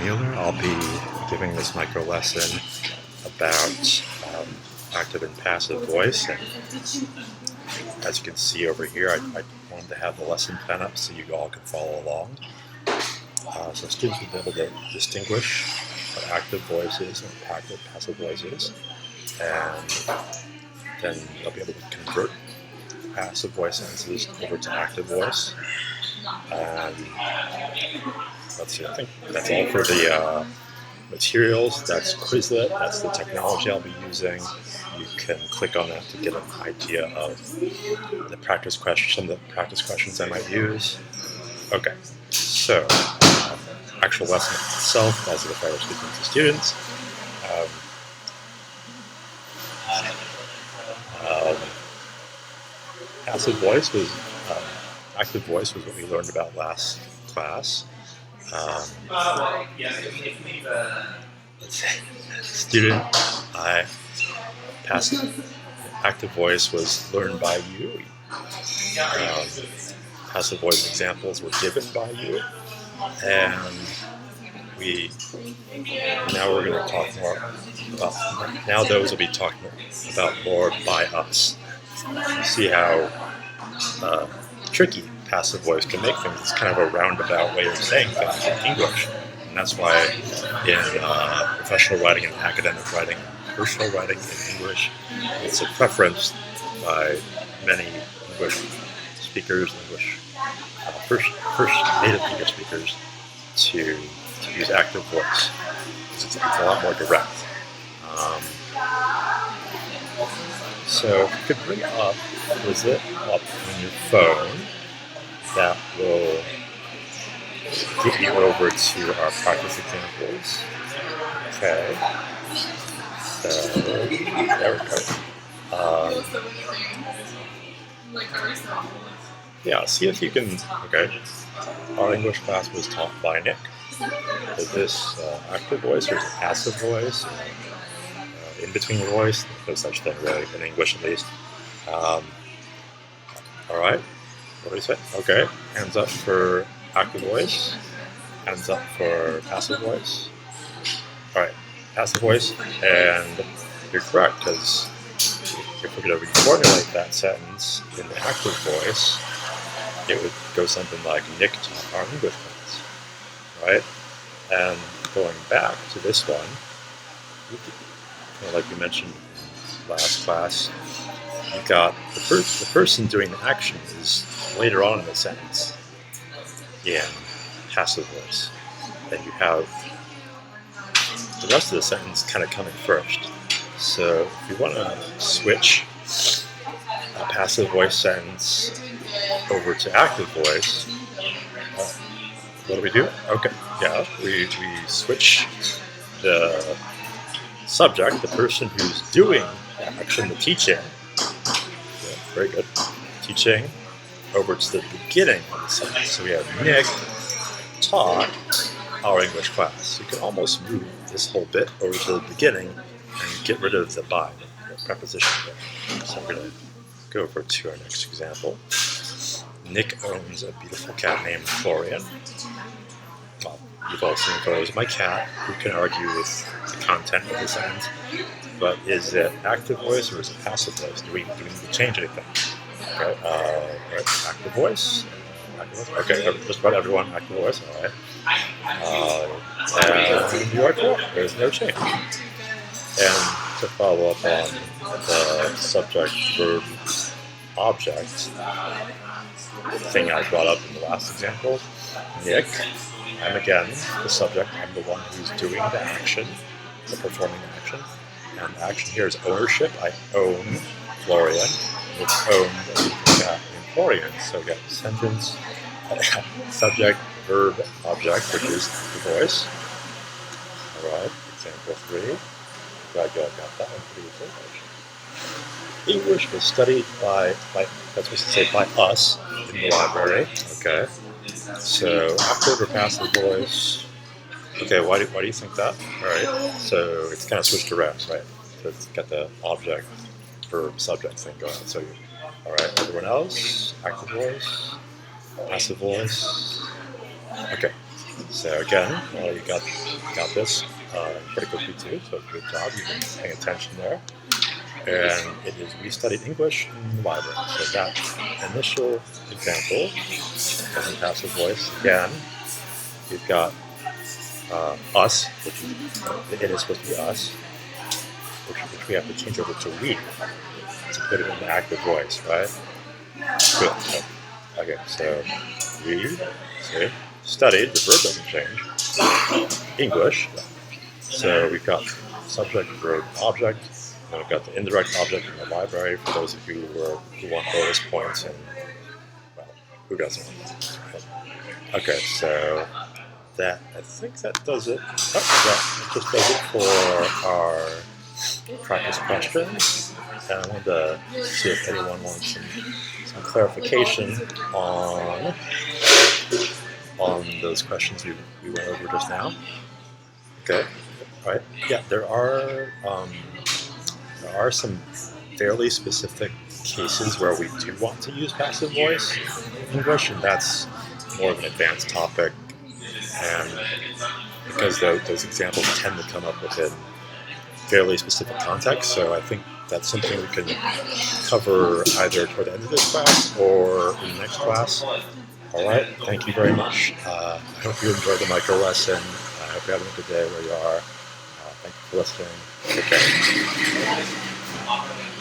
Mueller. I'll be giving this micro lesson about active and passive voice. And as you can see over here, I wanted to have the lesson plan up so you all can follow along. So students will be able to distinguish what active voice is and what passive voice is. And then they'll be able to convert passive voice sentences over to active voice. And let's see, I think that's all for the materials. That's Quizlet, that's the technology I'll be using. You can click on that to get an idea of the practice questions, the practice questions I might use. Okay, so actual lesson itself, as if I were speaking to students. Passive voice was, active voice was what we learned about last class. Let's say, student, active voice was learned by you. Passive voice examples were given by you, and now we're going to talk more about. Now those will be talking about more by us. You see how tricky passive voice can make things. It's kind of a roundabout way of saying things in English. And that's why in professional writing and academic writing, personal writing in English, it's a preference by many English speakers, first native English speakers, to use active voice. It's a lot more direct. So if you could bring up Quizlet up on your phone, that will get you over to our practice examples. Okay. So there we go. Yeah, see if you can. Okay. Our English class was taught by Nick. Is this active voice or is it passive voice? In between voice? No such thing really, in English at least. Alright, what do we say? Okay, hands up for active voice, hands up for passive voice. Alright, passive voice, and you're correct, because if we're going to reformulate that sentence in the active voice, it would go something like Nick taught our English class, right? And going back to this one, like we mentioned in last class, you've got the person doing the action is later on in the sentence in passive voice. Then you have the rest of the sentence kind of coming first. So if you want to switch a passive voice sentence over to active voice, what do? Okay, yeah, we switch the subject, the person who's doing the action, the teaching, very good, teaching, over to the beginning of the sentence. So we have Nick taught our English class. You can almost move this whole bit over to the beginning and get rid of the by, the preposition there. So I'm going to go over to our next example. Nick owns a beautiful cat named Florian. Well, you've all seen photos of my cat. Who can argue with the content of the sentence? But is it active voice or is it passive voice? Do we need to change anything? Okay, right, active voice. Okay, just about everyone, active voice, alright. And you are correct, there's no change. And to follow up on the subject, verb, object thing I brought up in the last example, Nick, I'm again the subject, I'm the one who's doing the action, the performing action. And the action here is ownership. I own Florian. It's owned in Florian. So we got sentence, subject, verb, object, which is the voice. Alright, example 3. Glad you all got that one pretty good, actually. English was studied by that's what to say, by us in the library. Okay. So active or passive voice. Okay, why do you think that? Alright, so it's kind of switched around, right? So it's got the object, verb, subject thing going on. So, alright, everyone else? Active voice? Passive voice? Okay, So again, you got this pretty quickly too, so good job, you've been paying attention there. And it is, we studied English in the library. So that initial example, present passive voice, again, we've got us, which is, it is supposed to be us, which we have to change over to we, to put it in the active voice, right? Good. Okay, so we, see, studied, the verb doesn't change. English, so we've got subject, verb, object, and we've got the indirect object in the library for those of you who want bonus points, and, well, who doesn't want that? Okay, so that, I think that does it. Oh, that just does it for our practice questions. And I wanted to see if anyone wants some clarification on those questions we went over just now. Okay, right? Yeah, there are some fairly specific cases where we do want to use passive voice in English, and that's more of an advanced topic. And because those examples tend to come up within fairly specific context, so I think that's something we can cover either toward the end of this class or in the next class. All right, thank you very much. I hope you enjoyed the micro lesson. I hope you're having a good day where you are. Thank you for listening. Take care.